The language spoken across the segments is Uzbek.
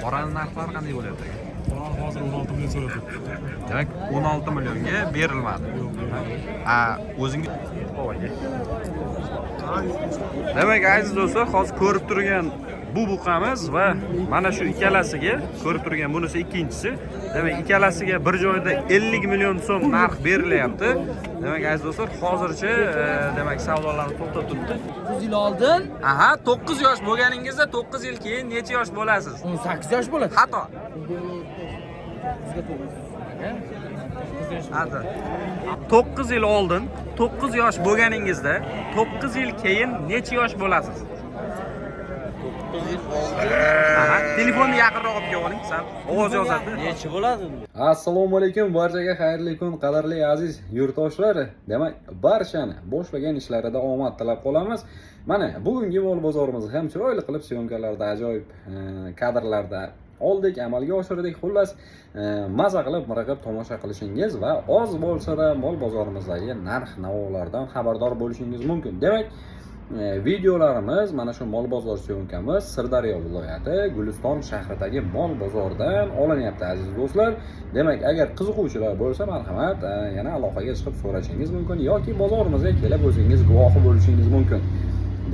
Qoraning narxlari qanday bo'lyapti? Hozir 16 million so'radi. Demak, 16 millionga berilmadi. O'zingiz Demak, aziz do'stlar, hozir ko'rib turgan bu buqamiz va mana shu ikkalasiga, ko'rib turgan bunisi ikkinchisi. Demak, ikkalasiga bir joyda 50 million so'm narx berilyapti. Demak, aziz do'stlar, hozircha demak savdolarni to'xtatib turibdi. 9 yil oldin, 9 yosh bo'lganingizda 9 yil keyin necha yosh bo'lasiz? 18 yosh bo'ladi. Xato. Hadi. 9 yil oldin 9 yosh bo'lganingizda 9 yil keyin necha yosh bo'lasiz? 9 yil oldin. Telefonni yaqinroq olib keling, san ovoz yozadi. Necha bo'ladi? Assalomu alaykum, barchaga xayrli kun, qadrli aziz yurtdoshlar. Demak, barchani boshlagan ishlarida omad tilab qolamiz. Mana bugungi mol bozorimizni ham chiroyli qilib syomkalarda, ajoyib kadrlarda oldik, amalga oshirdik. Xullas, maza qilib, miriqib tomosha qilishingiz va oz bo'lsa-da mol bozorimizdagi narx-navolardan xabardor bo'lishingiz mumkin. Demak, videolarimiz mana shu mol bozor syomkamiz Sirdaryo viloyati Guliston shahridagi mol bozordan olinyapti aziz do'stlar. Demak, agar qiziquvchilar bo'lsa, marhamat, yana aloqaga chiqib so'rashingiz mumkin yoki bozorimizga kelib o'zingiz guvohi bo'lishingiz mumkin.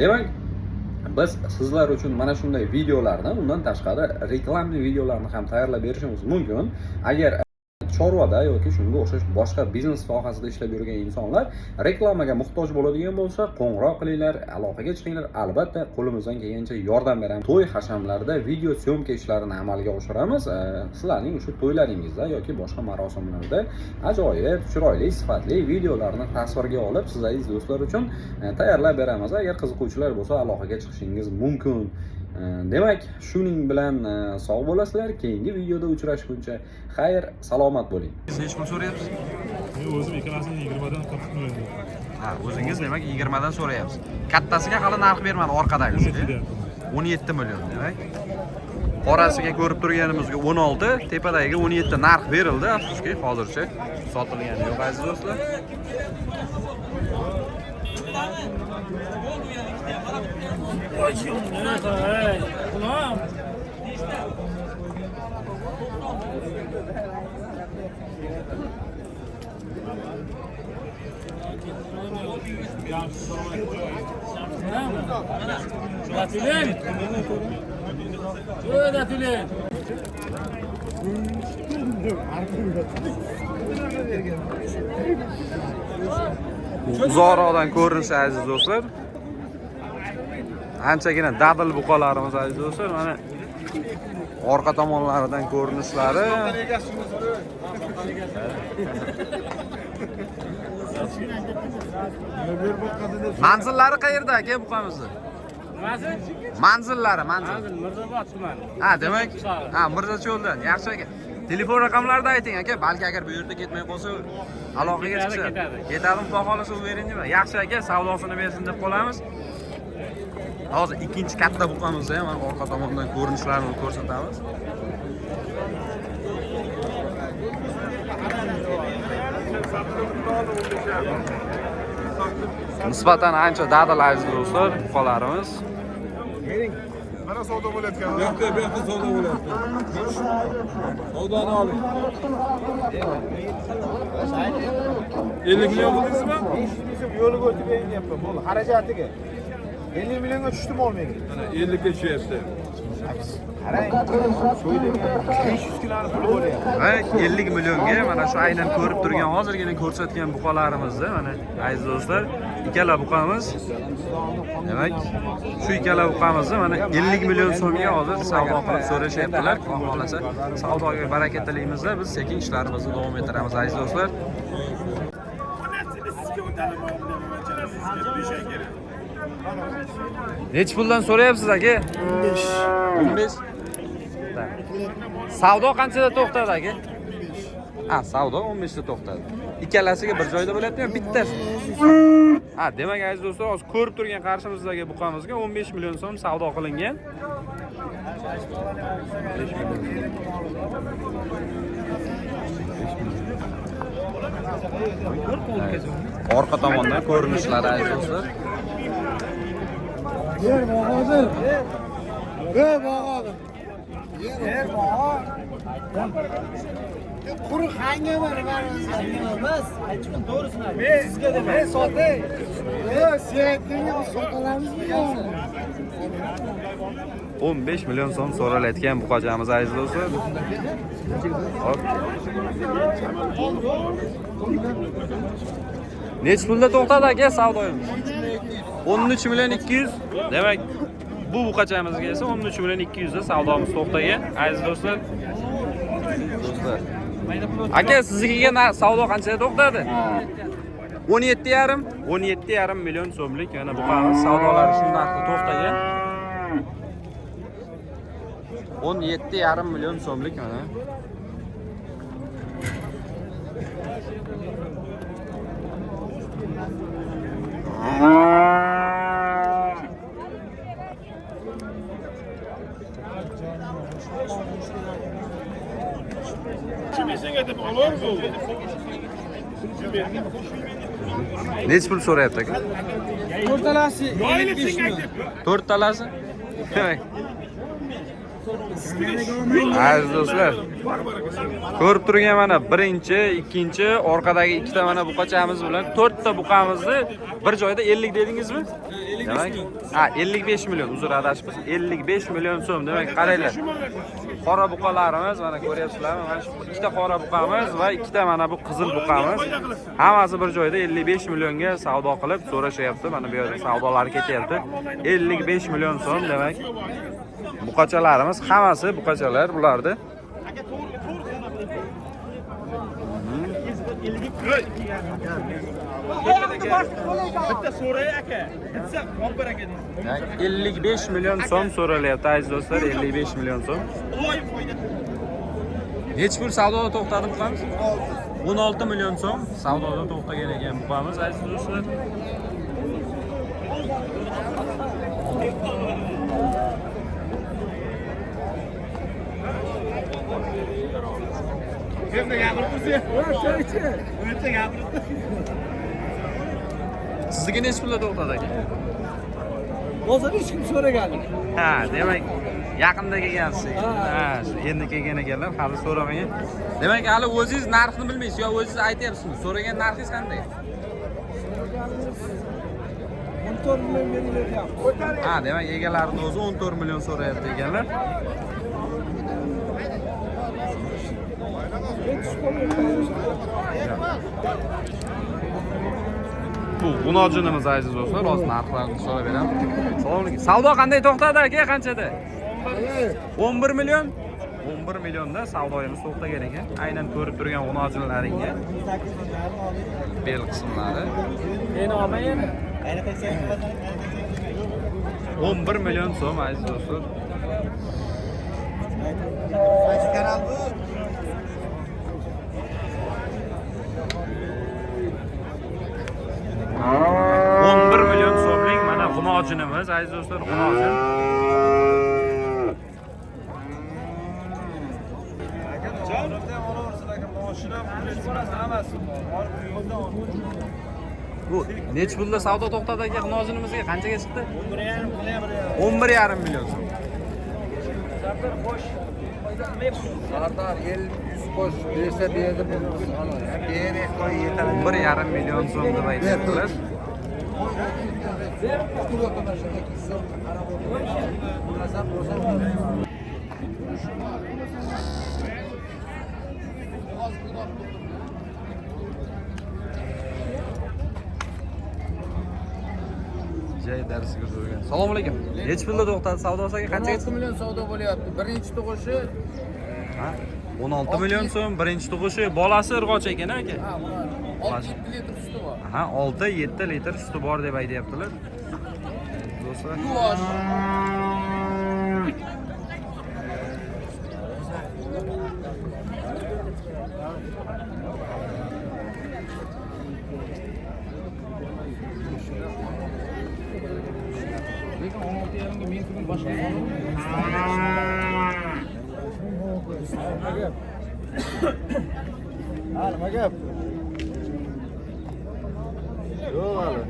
Demak, biz sizlar uchun mana shunday videolarni, undan tashqari reklamli videolarni ham tayyorlab berishimiz mumkin. Agar chorvada yoki shunga o'xshash boshqa biznes sohasida ishlab yurgan insonlar reklamaga muhtoj bo'ladigan bo'lsa, qo'ng'iroq qilinglar, aloqaga chiqinglar. Albatta, qo'limizdan kelgancha yordam beramiz. To'y hashamlarda video syomka ishlarini amalga oshiramiz. Sizlarning o'sha to'ylaringizda yoki boshqa marosimlarda ajoyib, chiroyli, sifatli videolarni tasvirga olib, siz aziz do'stlar uchun tayyorlab beramiz. Agar qiziquvchilar bo'lsa, aloqaga chiqishingiz mumkin. Demak, shuning bilan sog' bo'lasizlar. Keyingi videoda uchrashguncha xayr, salomat bo'ling. Siz hech pul so'rayapsiz? Men o'zim ikkalasini 20 dan 40 million. O'zingiz demak 20 dan so'rayapsiz. Kattasiga hali narx bermadi orqadagisiga. 17 million demak. Qorasiga ko'rib turganimizga 16, tepadagiga 17 narx berildi. Afsuski, hozircha sotilgani yo'q aziz do'stlar. Uzoqroqdan ko'rinishi aziz do'stlar. Anchagina dadil buqalarimiz aziz do'stlar. Mana orqa tomonlaridan ko'rinishlari. Manzillari qayerda aka buqamizni? Manzillari. Mirzobod tumani. Demak, Mirzacho'ldan. Yaxshi aka. Telefon raqamlarini ayting aka, balki agar bu yerda ketmay qolsa, aloqaga chiqsa. Ketadimi, xudo xolasa u beringiz. Yaxshi aka, savdosini bersin deb qolamiz. Hozir ikkinchi katta buqamizni ham orqa tomondan ko'rinishlarini ko'rsatamiz. Nisbatan ancha dadil aziz do'stlar, buqalarimiz. Mana savdo bo'layotgan. Bu yoqda savdo bo'layapti. Savdoni oling. 50 million bo'ldingizmi? Yo'liga o'tib beryapman. Bo'ldi, xarajatiga. 50 millionga tushdi mol menga. Mana 50 ga tushyapti. Qarang, so'ylagan 500 kiloni puli bo'lyapti. Va 50 millionga mana shu aynan ko'rib turgan, hozirgina ko'rsatgan buqalarimizni, mana aziz do'stlar, ikkala buqamiz. Demak, shu ikkala buqamizni mana 50 million so'mga hozir savdo qilib so'rashyaptilar. Xudo xolasa, savdoga baraka tilaymiz-da, biz sekin ishlarimizni davom ettiramiz aziz do'stlar. Necha puldan so'rayapsiz aka? 15. Savdo qanchada to'xtadi aka? Savdo 15 ta to'xtadi. Ikkalasiga bir joyda bo'lyaptimi, bittasi? Demak aziz do'stlar, hozir ko'rib turgan qarshimizdagi buqamizga 15 million so'm savdo qilingan. Orqa tomondan ko'rinishlari aziz do'stlar. Quruq hanga var emas. Aytgan to'g'risini ayt. Sizga dema. Men sotay. Siyatdingiz sotalamizmi yo'qmi? 15 million so'm so'ralayotgan buqachamiz aziz do'stlar. Hop. Necha pulda to'xtadi aka savdoyimiz? 13 million 200. Demak, bu buqachamizga esa 13 million 200 da savdomiz to'xtagan aziz do'stlar. Do'stlar. Aka, siznikiga savdo qanchaga to'xtadi? 17,5 million so'mlik yana buqamiz savdolari shundan to'xtagan. 17,5 million so'mlik mana. Neç pul so'rayapti aka? O'rtalasi 55 ming. 4 talasi? Demak. Aziz do'stlar, ko'rib turgan mana birinchi, ikkinchi, orqadagi ikkita mana buqachamiz bilan 4 ta buqamizni bir joyda 50 dedingizmi? Demak, 55 million, uzr adashibsiz. 55 million so'm. Demak, qaranglar. Qora buqalarimiz mana ko'ryapsizlarmi? Mana shu ikkita qora buqamiz va ikkita mana bu qizil buqamiz. Hammasi bir joyda 55 millionga savdo qilib so'rashyapti. Mana bu yerda savdolar ketyapti. 55 million so'm demak. Buqachalarimiz hammasi buqachalar bulardi. Bitta so'ray aka. Bitsa olib ber aka. 55 million so'm so'ralyapti aziz do'stlar, 55 million so'm. Necha pul savdoda to'xtadi buqamiz? 16 million so'm savdoda to'xtagan ekan buqamiz aziz do'stlar. Sizga necha pulda to'xtadi aka? Hozir hech kim so'ragani. Ha, demak yaqinda kelgansiz. Ha, endi kelgan ekanlar, hali so'ramagan. Demak, hali o'zingiz narxni bilmaysiz yo o'zingiz aytyapsizmi? So'ragan narxingiz qanday? 14 million berilyapti. Ha, demak egalarining o'zi 14 million so'rayapti ekanlar. Bu g'unojinimiz aziz do'stlar, hozir narxlarni so'rab beraman. Salom alaykum. Savdo qanday to'xtadi aka, qanchada? 11 million. 11 millionda savdoyimiz to'xtagan ekan. Aynan ko'rib turgan g'unojinlaringga bel qismlari. Meni olmaymi? 11 million so'm aziz do'stlar. Kanal bu. 11 million so'mlik mana g'unojinimiz aziz do'stlar, g'unojin. Bu necha pulda savdo to'xtadi aka g'unojinimizga? Qanchaga chiqdi? 11,5 million so'm. Sardar 100 qo'sh bersa berdi bu. Berib qo'y yetadi. 1,5 million so'm deb aytdilar. Jay darsiga o'rgan. Salom alaykum. Necha pulda to'xtadi savdosiga? Qanchaga 16 million savdo bo'lyapti. Birinchi tug'ishi Ha? 16 million so'm birinchi tug'ishi, bolasi urg'och ekan aka. 6-7 litr suti bor. Ha, 6-7 litr suti bor deb aytayaptilar. Do'stlar. Yuvosh. Lekin 16,5 ga men bugun boshqa nima gap? Yo'q hali.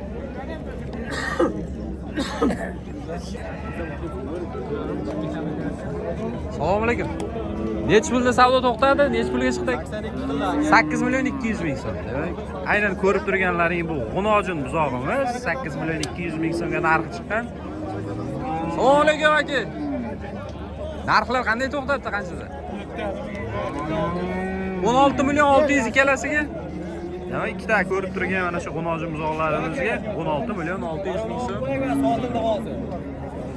Assalomu alaykum. Necha pulda savdo to'xtadi? Necha pulga chiqdik? 8 million 200 ming so'm. Demak, aynan ko'rib turganlaring bu G'unojin buzog'imiz 8 million 200 ming so'mga narxi chiqqan. Assalomu alaykum aka. Narxlar qanday to'xtatdi qanchada? 16 million 600 ikkalasiga. Demak, ikkita ko'rib turgan mana shu G'unojin buzoqlarimizga 16 million 600 ming so'm.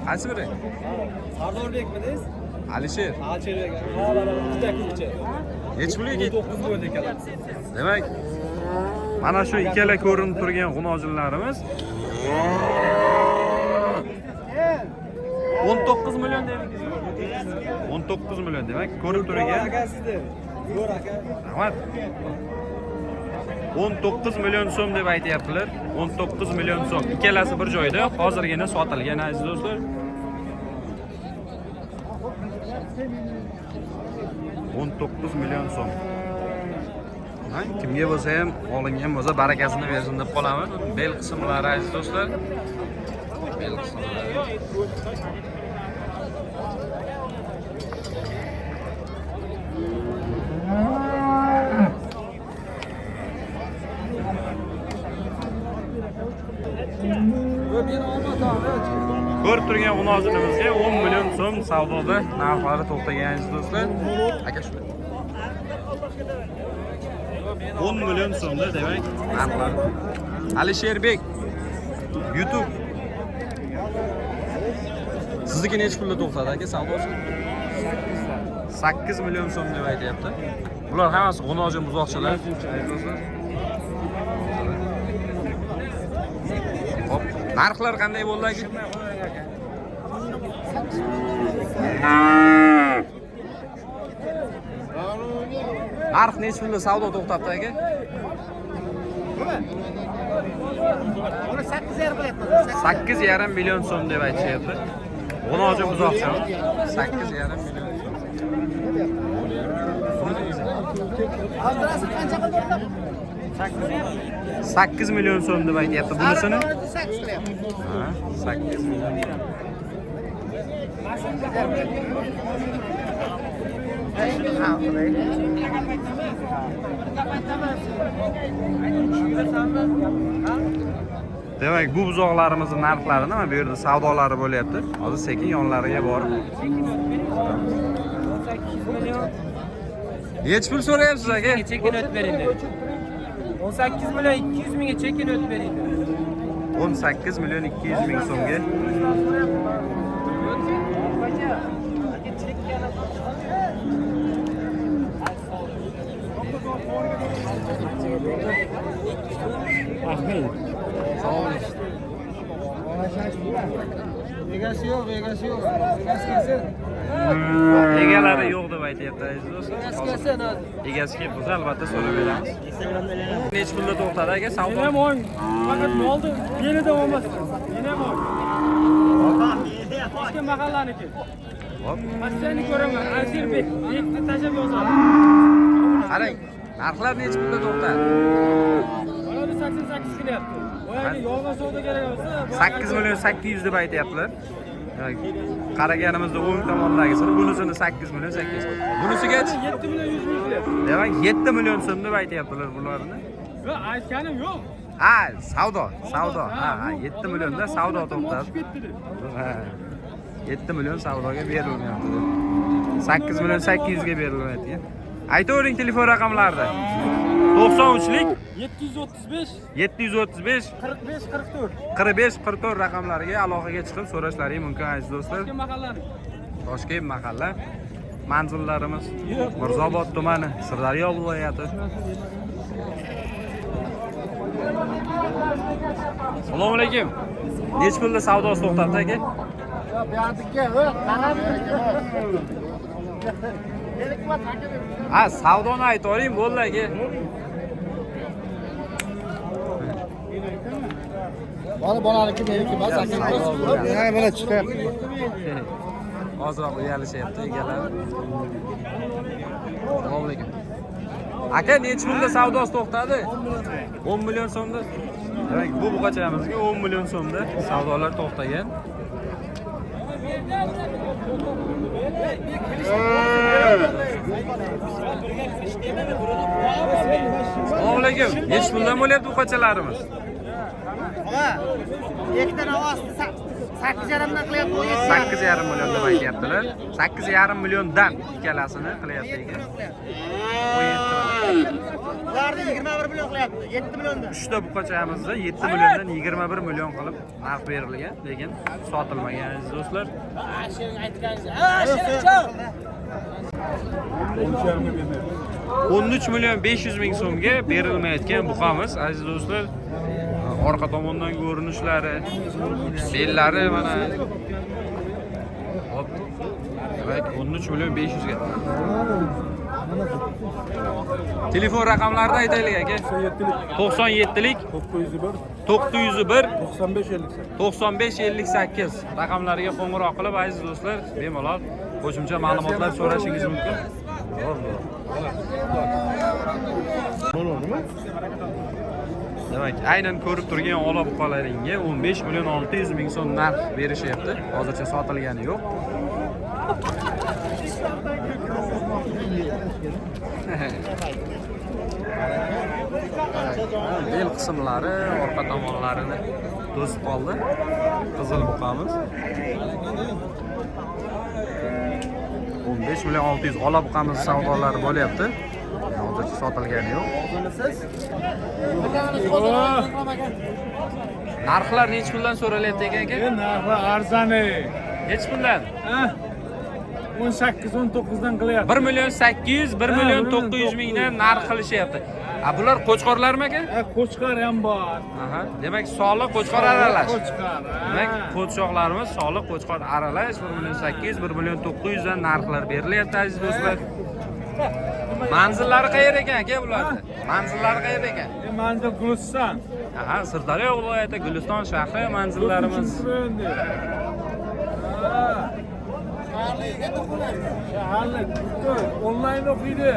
Qaysi biri? Sardorbekmisiz? Alisher. Alcherbek. Juda ko'pchi. Necha pulga ketdi? 9 bo'ldi ekan. Demak, mana shu ikkala ko'rinib turgan G'unojinlarimiz 19 million dedik. 19 million demak, ko'rib turgan. Aka sizdir. Zo'r aka. Rahmat. 19 million so'm deb aytayaptilar. 19 million so'm. Ikkalasi bir joyda hozirgina sotilgan aziz do'stlar. 19 million so'm. Kimga bo'lsa ham olingan bo'lsa barakasini bersin deb qolaman. Bel qismlari aziz do'stlar. Bel qismlari. Ko'rib turgan G'unojinimizga 10 million so'm savdoda narxlari to'xtagan aziz do'stlar. Aka shu 10 million so'mda demak narxlar. Alisherbek YouTube. Sizniki necha pulda to'xtadi aka savdosi? 8 million so'm deb aytayapti. Bular hammasi G'unojin buzoqchalar aziz do'stlar. Hop, narxlar qanday bo'ldi aka? Narx necha pulda savdo to'xtatdi aka? Buni 8,5 qilyapmiz. 8,5 million so'm deb aytishyapti. G'unojin buzoqcha 8,5 million. Hozirasi qancha qildi? 8 million so'm deb aytyapti bunisini. 8 qilyapmiz. Ha, 8 million. Demak, bu buzoqlarimizning narxlari nima? Bu yerda savdolari bo'lyapti. Hozir sekin yonlariga borib. Necha pul so'rayapsiz aka? Chekin o'tib bering dedi. 18 million 200 mingga chekin o'tib bering dedi. 18 million 200 ming so'mga. Egasi yo'q, egasi yo'q. Egasi kelsin. Egalari yo'q deb aytyapti aziz do'stlar. Egasi kelsin hozir. Egasi kelib bo'lsa albatta so'rab beramiz. Necha pulda to'xtadi aka savdo? Ham o'ng. Faqat molni belida olmas. Men ham o'ng. Hech kim mahallaniki. Hop. Masjidni ko'raman. Alcherbek bekni tashlab yozadi. Qarang, narxlar necha pulda to'xtadi? Mana 88 qilyapti. Boyagi yolg'on savdo kerak bo'lsa 8 million 800 deb aytyaptilar. Qaraganimizda o'ng tomondagisini, bunisini 8 million 800. Bunisigachi 7 million 100 ming qilyapti. demak 7 million so'm deb aytyaptilar bularni. Yo'q, aytganim yo'q. Ha, savdo. Ha, 7 millionda savdo to'xtadi. Ha. 7 million savdoga berilmayapti. 8 million 800 ga berilmayapti. Aytavering telefon raqamlarida. 93lik 735 735 45 44. 45 44 raqamlariga aloqaga chiqib so'rashlaringiz mumkin aziz do'stlar. Kim mahallani? Toshkent mahalla. Manzillarimiz Mirzobod tumani, Sirdaryo viloyati. Assalomu alaykum. Necha pulda savdosi to'xtatdi aka? Ha, savdoni aytavering bo'ldi aka. Bolaniki meniki bas aka. Mana chiqyapti. Hozirroq uyalishyapti egalar. Assalomu alaykum. Aka, necha pulda savdosi to'xtadi? 10 million so'mda. Demak, bu buqachamizga 10 million so'mda savdolar to'xtagan. Assalomu alaykum. Nechi puldan bo'lyapti bu qochalarimiz? Ola, ikkita navozni 8,5 dan qilyapti. 8,5 million deb aytyaptilar. 8,5 milliondan ikkalasini qilyapti ekan. 17 Ularni 21 million qilyapti. 7 milliondan. Uchta buqachamizni 7 milliondan 21 million qilib narx berilgan, lekin sotilmagan aziz do'stlar. 13 million 500 ming so'mga berilmayotgan buqamiz aziz do'stlar. Orqa tomondan ko'rinishlari, bellari mana. Hop. Demak 13 million 500 ga. Telefon raqamlarini aytaylik aka. 97lik 901 9558 raqamlariga qo'ng'iroq qilib aziz do'stlar bemalol qo'shimcha ma'lumotlar so'rashingiz mumkin. Demak, aynan ko'rib turgan ola buqalaringga 15 million 600 ming so'm narx berishyapti. Hozircha sotilgani yo'q. Bel qismlari, orqa tomonlarini to'sib qoldi. Qizil buqamiz. 15 million 600 ola buqamiz savdolari bo'lyapti. Hozircha sotilgani yo'q. Narxlar necha puldan so'ralyapti ekan aka? Narxi arzani. Necha puldan? 18-19 dan qilyapti. 1 million 800, 1 million 900 mingdan narx qilishyapti. Bular qo'chqorlarmi aka? Qo'chqor ham bor. Aha, demak soliq qo'chqor aralash. Qo'chqor. Demak, qo'chqorlarimiz soliq qo'chqor aralash 1 million 800, 1 million 900 dan narxlar berilyapti aziz do'stlar. Manzillari qayerda ekan aka bularni? Manzillari qayerda ekan? Manzil Guliston. Aha, Sirdaryo viloyati Guliston shahri manzillarimiz. Shaharlik. Onlayn o'qiydi.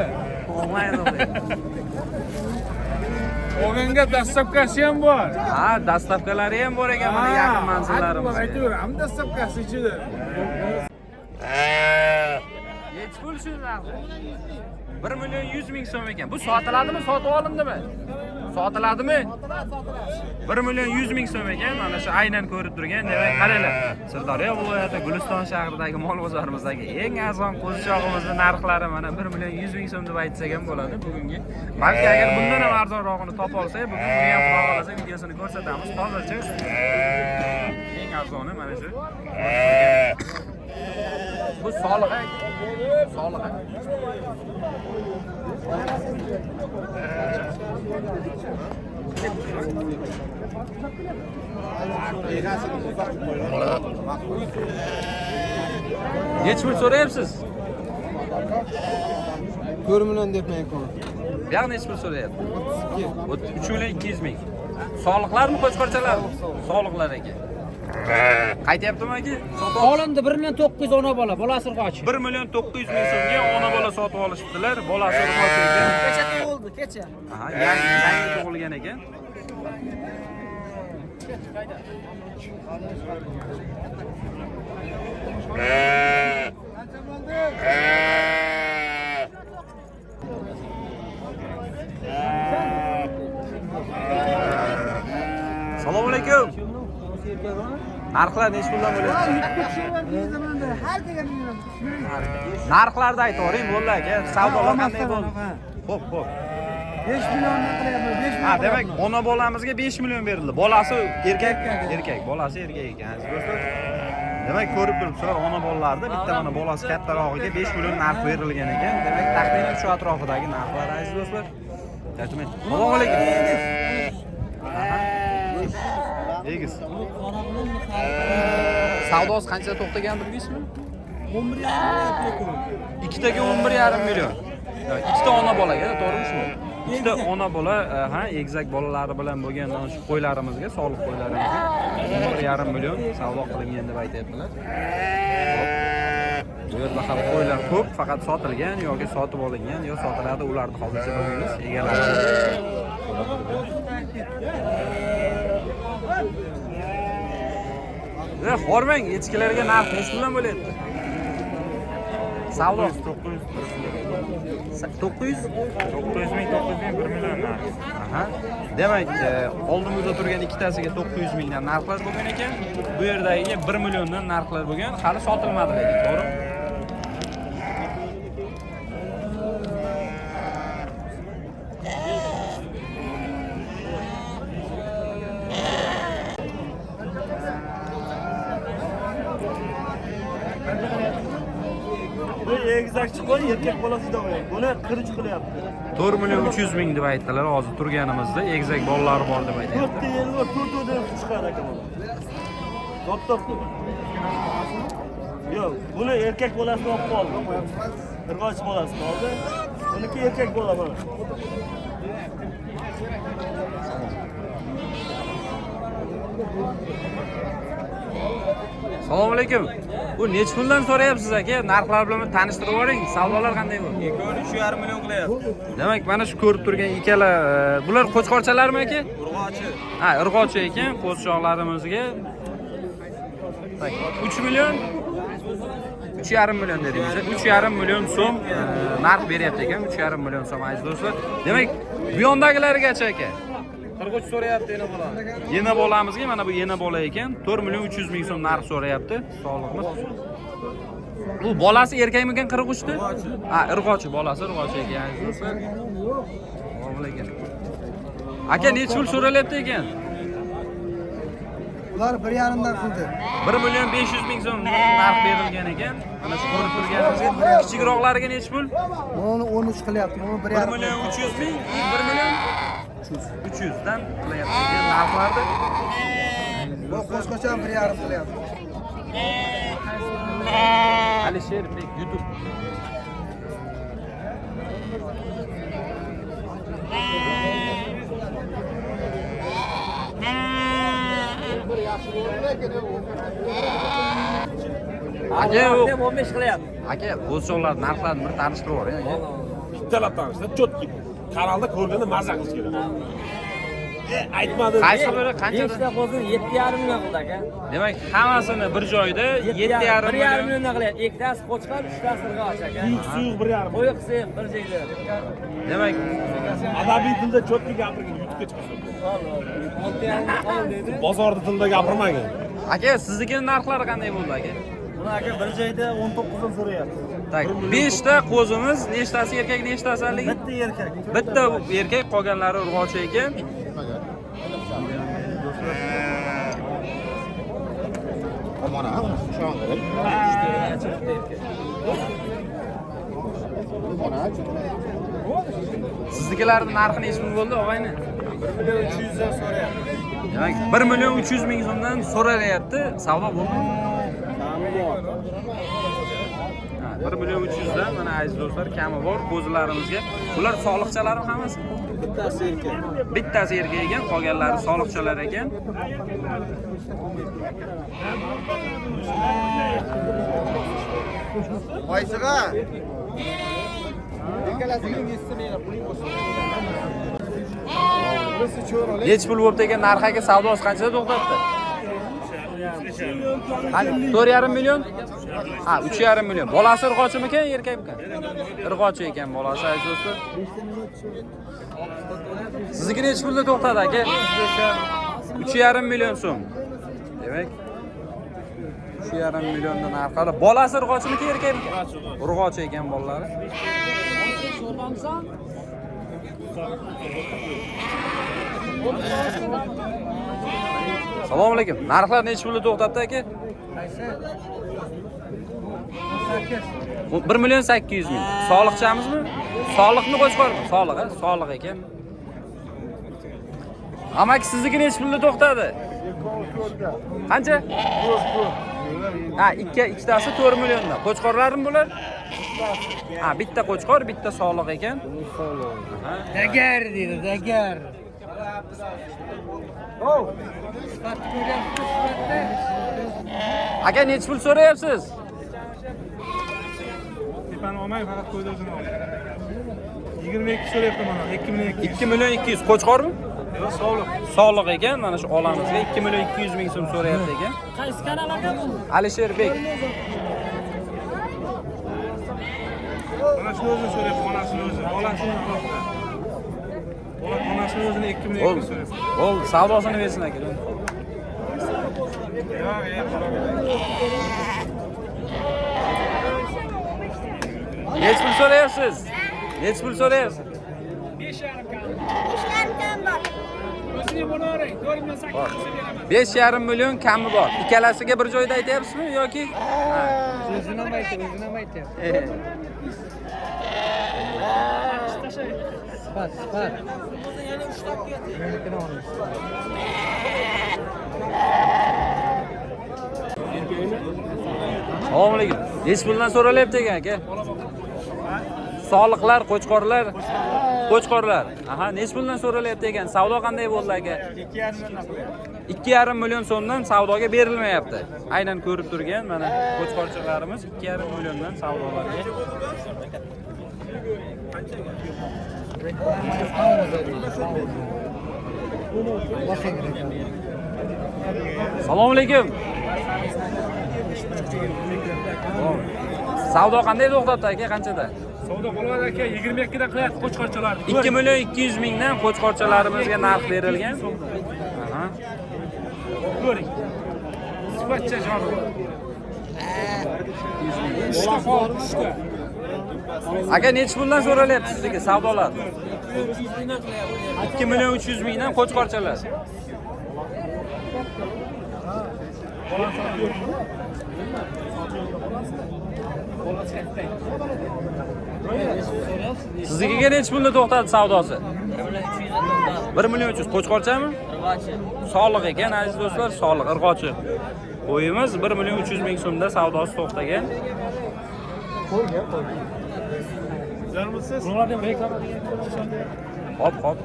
Onlayn o'qiydi. O'g'anga dastavkasi ham bor. Ha, dastavkalari ham bor ekan mana yaqin manzillarimiz. Aytaveram, dastavkasi ichida. Nechi pul shu narxi? 1 million 100 ming so'm ekan. Bu sotiladimi, sotib olindimi? Sotiladimi? 1 million 100 ming so'm ekan. Mana shu aynan ko'rib turgan, demak, qaranglar. Sirdaryo viloyati Guliston shahridagi mol bozorimizdagi eng arzon qo'zichog'imizning narxlari mana 1 million 100 ming so'm deb aytsak ham bo'ladi bugungi. Balki agar bundan ham arzonrog'ini topa olsak, bugun buni ham xudo xolasa videosini ko'rsatamiz. Hozircha eng arzoni mana shu. Bu soliq. Soliq. Necha pul so'rayapsiz? 1 million debman ko'p. Bu yoq necha pul so'rayapti? 3 million 200 ming. Soliqlarmi qo'chqorchalarmi? Soliqlar ekan. Qaytyaptimi aka? Olindi 1 million 900 ona bola, bolasi urg'ochi. 1 million 900 ming so'mga ona bola sotib olishibdilar. Bolasi urg'ochi ekan. Kecha tug'ildi, kecha. Aha, yangi tug'ilgan ekan. Assalomu alaykum. Narxlar necha puldan bo'lyapti? Narxlarni aytavering, bo'ldi aka. Savdolar qanday bo'ldi? Xo'p, xo'p. 5 milliondan qilyapman, 5 million. Ha, demak, ona bolamizga 5 million berildi. Bolasi erkak, bolasi erkak ekan, aziz do'stlar. Demak, ko'rib turibsizlar, ona bolalarda bitta mana bolasi kattarog'iga 5 million narx berilgan ekan. Demak, taxminan shu atrofidagi narxlar, aziz do'stlar. Aytmayman. Assalomu alaykum. Egiz. Savdosi qancha to'xtagan bilmaysizmi? 11,5 ikkitaga 11,5 million. Ikkita ona bolaga, to'g'rimi shu? Ikkita ona bola, ha, egizak bolalari bilan bo'lgan shu qo'ylarimizga, soliq qo'ylarimizga 11,5 million savdo qilingan deb aytayaptilar. Bu yerda ham qo'ylar ko'p, faqat sotilgan yoki sotib olingan yo sotiladi, ularni hozircha bilmaymiz. Egalari Hormang, echkilarga narx nech puldan bo'lyapti? Savdo 900 900. ming 1 million narx. Aha. Demak, oldimizda turgan ikkitasiga 900 mingdan narxlar bo'lgan ekan. Bu yerdagiga 1 milliondan narxlar bo'lgan. Hali sotilmadi lekin, to'g'ri? Bu egizakchi qo'y, erkak bolasida qo'y. Buni qirich qilyapti. 4 million 300 ming deb aytdilar hozir turganimizda. Egizak bolalari bor deb aytyapti. 4 yil bor, 4 deb chiqadi ekan bu. Top. Yo'q, buni erkak bolasini olib qoldi. Irg'och bolasini oldi. Buniki erkak bola mana. Assalomu alaykum. Bu nech puldan so'rayapsiz aka? Narxlar bilan tanishtirib yuboring. Savdolar qanday bo'ldi? 3,5 million qilyapti. Demak, mana shu ko'rib turgan ikkala bular qo'chqorchalarmi aka? Urg'ochi. Ha, irg'ochi ekan, qo'zchoqlarimizga 3 million 3,5 million dedingiz. 3,5 million so'm narx beryapti ekan. 3,5 million so'm aziz do'stlar. Demak, bu yondagilargacha aka. Qirg'och so'rayapti yana bola. Yena bolamizga mana bu yena bola ekan. 4 million 300 ming so'm narx so'rayapti. Sog'liqmi? Bu bolasi erkakmikan qirg'ochdi? Ha, irg'ochi bolasi irg'ochi ekan aziz do'stlar. Assalomu alaykum. Aka nech pul so'ralyapti ekan? Ular 1,5 dan qildi. 1 million 500 ming so'm narx berilgan ekan. Mana shu ko'rib turganimizga kichikroqlariga nech pul? Buni 13 qilyapti. Buni 1 million 300 ming, 1 million 300 dan qilyapti ekan narxlarni. Bu qo'shqocha 1,5 qilyapti. Alisherbek YouTube. Aka, 15 qilyapti. aka, qo'zchoqlar narxlarini bir tanishtirib yuboring aka. Bittalab tanishdi, cho'tki. Kanalda ko'rganda mazza qilish kerak. Aytmadi. Qaysi biri qanchadan? 5 ta qo'zini 7,5 million qildi aka. Demak, hammasini bir joyda 7,5 million. million qilyapti. Ikkitasi qo'chqor, uchtasi irg'och aka. Suyuq 1,5. Qo'yiq suyuq bir joyda. Demak, Adabiy tilda cho'tki gapirgan, YouTube'ga chiqasan. Ol dedi. Bozorda tilda gapirmagin. aka, siznikining narxlari qanday bo'ldi aka? Buni aka bir joyda 19 dan so'rayapti. Tak, 5 ta qo'zimiz, nechtasi erkak, nechtasi haligi? Bitta erkak. Bitta erkak, qolganlari urg'ochi ekan. Siznikilarning narxi nech pul bo'ldi, og'ayni? 300 dan so'rayapti. Demak, 1 million 300 ming so'mdan so'ralyapti. Savdo bo'ldi. Ha, 1 million 300 dan mana aziz do'stlar kami bor qo'zilarimizga. Bular soliqchalarmi hammasi? Bittasi erkak. Bittasi erkak ekan, qolganlari soliqchalar ekan. Qaysiga? Nech pul bo'ldi ekan narxiga savdosi qanchada to'xtatdi? 4,5 million? Ha, 3,5 million. Bolasi irg'ochimikan, erkakmikan? Irg'ochi ekan bolasi aziz do'stlar. Sizniki nech pulda to'xtadi aka? 3,5 million so'm. Demak, 3,5 milliondan narxi. Bolasi irg'ochimikan, erkakmikan? Irg'ochi ekan bolalari. Assalomu alaykum. Narxlar nech pulda to'xtatdi aka? 1 million 800 ming. Soliqchamizmi? Soliqni qo'shqormi? Soliq, soliq ekan. Amaki sizniki nech pulda to'xtadi? Qancha? Ha, ikkitasi 4 milliondan. Qo'chqorlarmi bular? Ha, bitta qo'chqor, bitta soliq ekan. Dagar dedi, dagar. Aka nech pul so'rayapsiz? Tepani olmay, faqat qo'ydirdim. 22 so'rayapti mana, 2 million 200. 2 million 200 qo'chqormi? Sog'liq ekan, mana shu olamizga 2 million 200 ming so'm so'rayapti ekan. Qaysi kanal aka bu? Alisherbek. Mana shu o'zini so'rayapti, onasini o'zi. Bolasini boqdi. Onasini o'zini 2 million Ol, ol, savdosini bersin aka. Necha pul so'rayapsiz? Necha pul so'rayapsiz? 5,5 million kami bor. Ikkalasiga bir joyda aytyapsizmi yoki? O'zini ham aytyapti. Sifat. Assalomu alaykum. Necha puldan so'ralyapti ekan aka? Soliqlar, qo'chqorlar. Aha, necha puldan so'ralyapti ekan? Savdo qanday bo'ldi aka? 2,5 million so'mdan savdoga berilmayapti. Aynan ko'rib turgan mana qo'chqorchilarimiz 2,5 milliondan savdolarga. Assalomu alaykum. Savdo qanday to'xtatdi aka, qanchada? Savdo bo'ladi aka, 22 dan qilyapti qo'chqorchalar. 2 million 200 mingdan qo'chqorchalarimizga narx berilgan. Aha. Ko'ring. Sifatcha javob. Aka necha puldan so'ralyapti sizga savdolar? 2 million 300 mingdan qo'chqorchalar. Sizga necha pulda to'xtadi savdosi? 1 million 300 qo'chqorchami? Soliq ekan aziz do'stlar, soliq irg'ochi. Qo'yimiz 1 million 300 ming so'mda savdosi to'xtagan. Hop.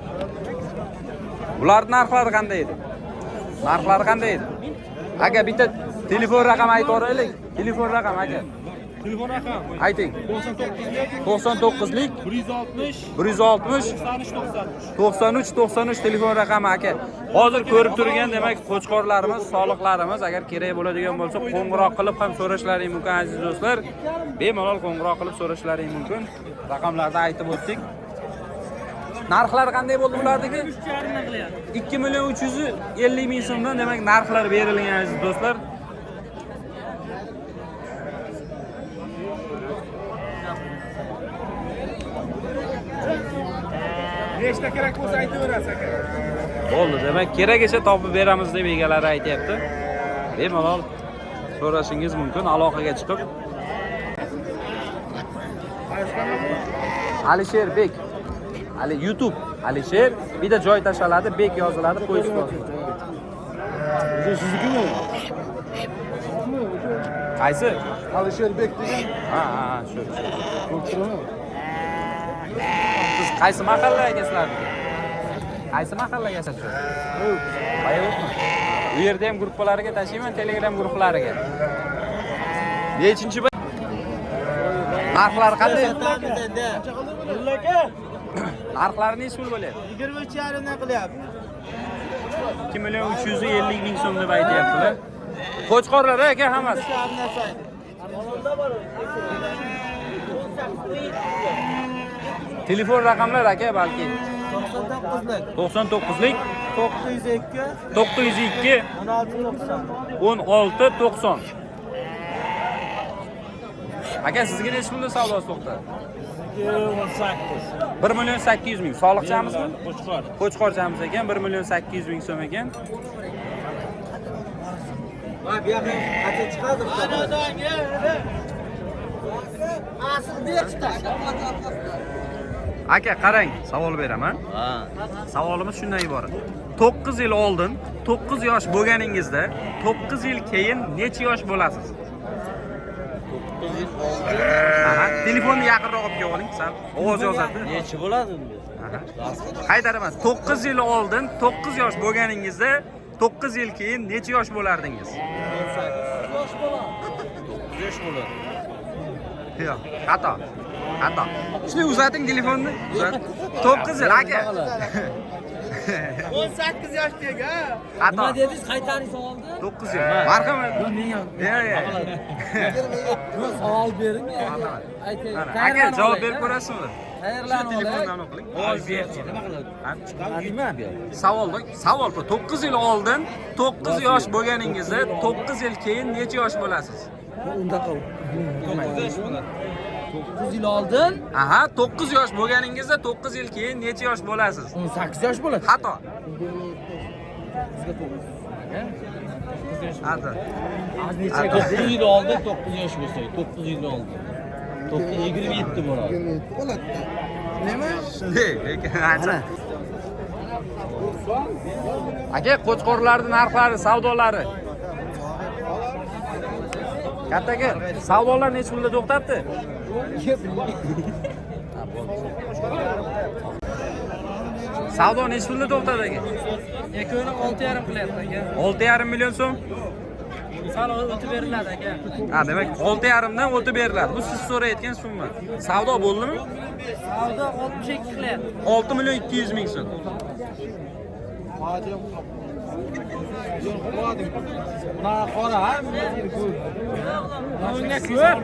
Ularning narxlari qanday edi? Aka bitta telefon raqami aytib o'raylik. Telefon raqam aka. Telefon raqam Ayting. 99lik 160 93 telefon raqami aka. Hozir ko'rib turgan demak qo'chqorlarimiz, soliqlarimiz agar kerak bo'ladigan bo'lsa qo'ng'iroq qilib ham so'rashlaring mumkin aziz do'stlar. Bemalol qo'ng'iroq qilib so'rashlaring mumkin. Raqamlarni aytib o'tdik. Narxlar qanday bo'ldi bularniki? 2 million 350 ming so'mdan demak narxlar berilgan aziz do'stlar. nechta kerak bo'lsa aytaverasiz aka. Bo'ldi, demak keragicha topib beramiz deb egalari aytayapti. Bemalol so'rashingiz mumkin aloqaga chiqib. Alisherbek. YouTube Alisher, bitta joy tashaladi, Bek yoziladi, poyist yoziladi. Siznikimi? Qaysi? Alisherbek degan. Ha, shu. Siz qaysi mahallaga Qaysi mahallaga yashaysiz? Bayroqmi? Bu yerda ham guruhlarga tashiyman, Telegram guruhlariga. Nechinchi narxlar qanday? Narxlari necha pul bo'lyapti? 23,5 dan qilyapti. 2 million 350 ming so'm deb aytayaptilar. Qo'chqorlar aka hammasi. Telefon raqamlar aka balki 99lik 902 1690. Aka sizga necha pulda savdosi to'xtadi? 1 million 800 ming. Soliqchamizmi? Qo'chqorchamiz ekan 1 million 800 ming so'm ekan. Ha, bu yoqqa qancha chiqadi? Aka qarang, savol beraman. Savolimiz shundan iborat. 9 yil oldin 9 yosh bo'lganingizda 9 yil keyin necha yosh bo'lasiz? 9 yil oldin. Aha, telefonni yaqinroq olib kelib oling, sal ovoz yozadi. Necha bo'ladi unda? Haydar emas, 9 yil oldin 9 yosh bo'lganingizda 9 yil keyin necha yosh bo'lardingiz? 9 yosh bo'ladi. Yo'q, xato. Shuni uzating telefonni. 9 yil aka. 18 yoshlik ha. Xato. Nima dedingiz? Qaytani savolni? 9 yil. Marhamat. Savol bering. Ayting. Aka javob berib ko'rasizmi? Tayyorlanib Telefondan o'qiling. Ovoz berchi. Nima qiladi? Nima? Savol bu. 9 yil oldin 9 yosh bo'lganingizda 9 yil keyin necha yosh bo'lasiz? Undaqa. 9 yil oldin Aha, 9 yosh bo'lganingizda 9 yil keyin necha yosh bo'lasiz? 18 yosh bo'ladi. Xato. Xato. 9 yil oldin 9 yosh bo'lsa, 9 yil oldin. 27 bo'ladi. Shunday, lekin ancha. Aka, qo'chqorlarning narxlari, savdolari. Kattaga, savdolar necha pulda to'xtatdi? Savdo necha pulda to'xtadi aka? Yakuni 6,5 qilyapti aka. 6,5 million so'm. Sal o'tib beriladi aka. Ha, demak 6,5 dan o'tib beriladi. Bu siz so'rayotgan summa. Savdo bo'ldimi? Savdo 62 qilyapti. 6 million 200 ming so'm. Bunga ko'p.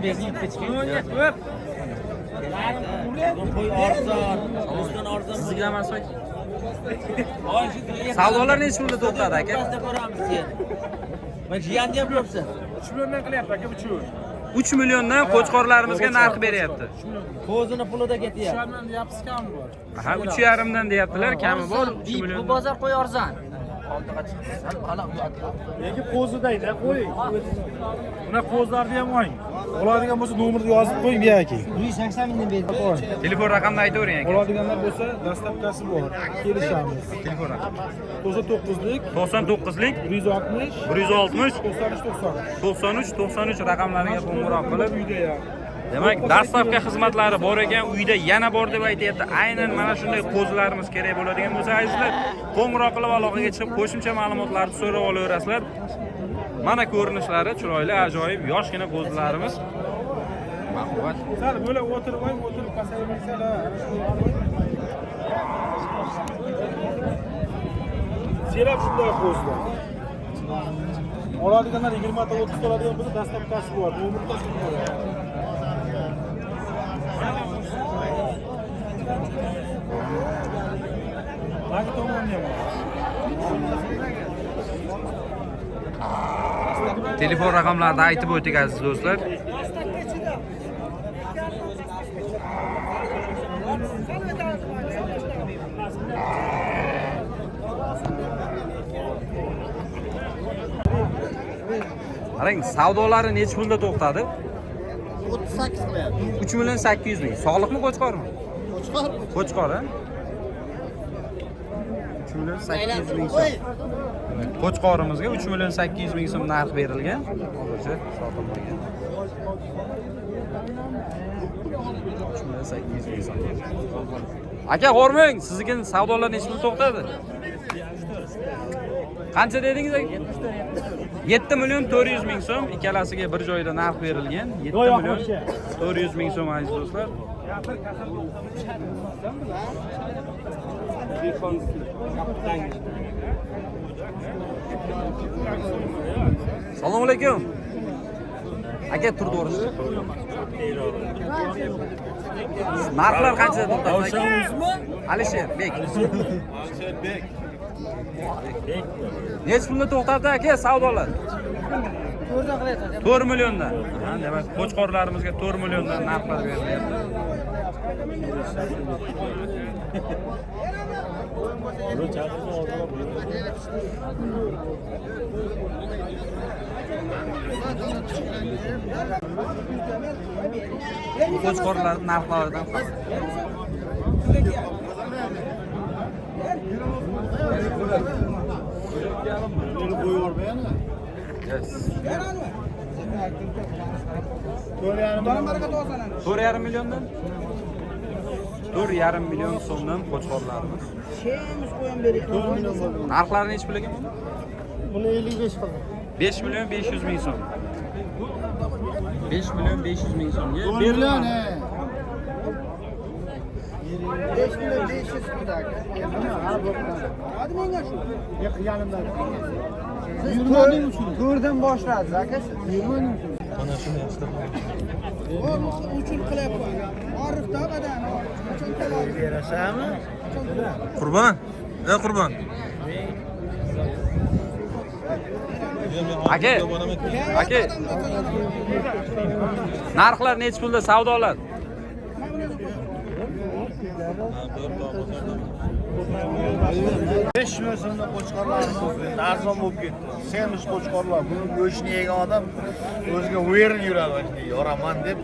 Bunga ko'p. Qo'y arzon, o'sdan arzon. Sizga emas aka. Savdolar necha pulda to'xtadi aka? Ko'ramiz seni. Men jiyanni ham ko'rsa. 3 milliondan qilyapti aka bu 3 milliondan qo'chqorlarimizga narx beryapti. Ko'zini pulida ketyapti. Sharman deyapsiz kam bor. Ha, 3,5 dan deyaptilar, kami bor 3 Bu million. bozor qo'y arzon. Oldiga chiqsan, mana bu yoqda. Lekin qo'zidayda qo'y. Buna qo'zlarni ham oling. Oladigan bo'lsa nomerni yozib qo'ying aka. 180 mingdan berdi. Telefon raqamini aytavering aka. Oladiganlar bo'lsa, dastlabkasi bor. Kelishamiz. Telefon raqami. 99lik 99lik 160 160 93 93 raqamlariga qo'ng'iroq qilib, uyda ya. demak, dastavka xizmatlari bor ekan, uyda yana bor deb aytayapti. Aynan mana shunday qo'zilarimiz kerak bo'ladigan bo'lsa, azizlar, qo'ng'iroq qilib aloqaga chiqib, qo'shimcha ma'lumotlarni so'rab olaverasizlar. Mana ko'rinishlari chiroyli, ajoyib, yoshgina qo'zilarimiz. Baquvvat. Sal bo'lib o'tirib pasayversalar. Serap shunday qo'zlar. Oladiganlar 20 ta 30 ta oladigan bo'lsa, dastlabkasi bor. Nomerda bor. Nagi tomonni ham. Telefon raqamlarini aytib o'tdik aziz do'stlar. Qarang, savdolari necha pulda to'xtadi? 38 qilyapti. 3 million 800 ming. Sog'liqmi, qo'chqormi? Qo'chqor. Qo'chqor, ha? 3 million 800 ming so'm. Qo'chqorimizga 3 million 800 ming so'm narx berilgan. Hozircha sotilmagan. 3 million 800 ming so'm. Aka, qo'rmang, sizga savdolar necha pul to'xtadi? Qancha dedingiz aka? 7 million 400 ming so'm, ikkalasiga bir joyda narx berilgan. 7 million 400 ming so'm aziz do'stlar. Assalomu alaykum. Aka, tur to'g'risi. Narxlar qancha to'xtadi? Alisher Bek. Necha pulda to'xtadi aka savdolar? 4 milliondan. Ha, demak, qo'chqorlarimizga 4 milliondan narxlar berilyapti. Qo'chqorlar narxlaridan To'rt yarim milliondan 4,5 million so'mdan qo'chqorlarimiz. Narxlari necha pul ekan buni? Buni 55 qildi. 5 million 500 ming so'm. 5 million 500 ming so'mga berilgan. 5500 pul aka. Hadi menga shu. Yanimda. Siz to'rdan boshladingiz aka siz. Mana shuni yaxshilab. Uchun qilyapman. Orifda badan. Qachon keladi? Berasanmi? Qurbon. Qurbon. Aka, aka. Narxlar necha pulda savdolar? 5 million so'mda qo'chqorlarimiz arzon bo'lib ketdi. Semiz qo'chqorlar, buni go'shtni yegan odam o'ziga verin yuradi, yoraman deb.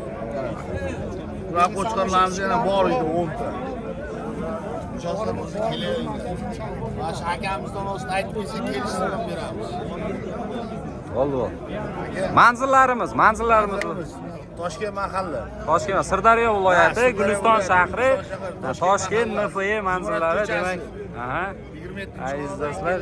Va qo'chqorlarimiz yana bor edi 10 ta. Mijozlar o'zi kelaydi. Mana akamizdan o'zini aytib kelsa kelishtirib beramiz. Bo'ldi. Manzillarimiz. Toshkent mahalla. Toshkent, Sirdaryo viloyati, Guliston shahri, Toshkent MFE manzillari demak. Aha. 27. Aziz do'stlar.